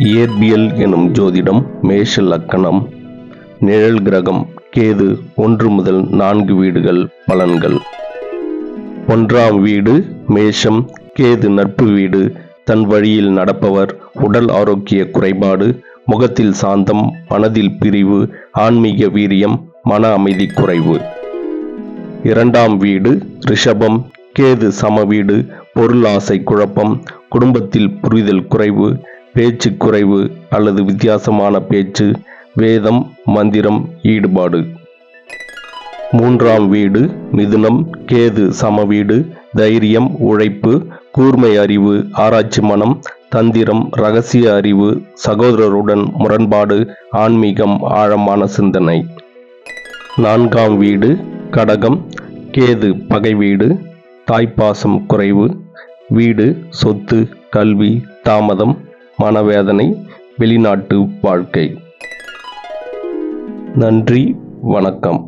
இயற்பியல் எனும் ஜோதிடம் மேஷ லக்கணம் நிழல் கிரகம் கேது 1 முதல் 4 வீடுகள் பலன்கள். 1ஆம் வீடு மேஷம். கேது நட்பு வீடு. தன் வழியில் நடப்பவர். உடல் ஆரோக்கிய குறைபாடு, முகத்தில் சாந்தம், மனதில் பிரிவு, ஆன்மீக வீரியம், மன அமைதி குறைவு. 2ஆம் வீடு ரிஷபம். கேது சம வீடு. பொருள் ஆசை குழப்பம், குடும்பத்தில் புரிதல் குறைவு, பேச்சு குறைவு அல்லது வித்தியாசமான பேச்சு, வேதம் மந்திரம் ஈடுபாடு. 3ஆம் வீடு மிதுனம். கேது சம வீடு. தைரியம், உழைப்பு, கூர்மை அறிவு, ஆராய்ச்சி மனம், தந்திரம், ரகசிய அறிவு, சகோதரருடன் முரண்பாடு, ஆன்மீகம், ஆழமான சிந்தனை. 4ஆம் வீடு கடகம். கேது பகை வீடு. தாய்ப்பாசம் குறைவு. வீடு, சொத்து, கல்வி, தாமதம், மனவேதனை, வெளிநாட்டு வாழ்க்கை. நன்றி, வணக்கம்.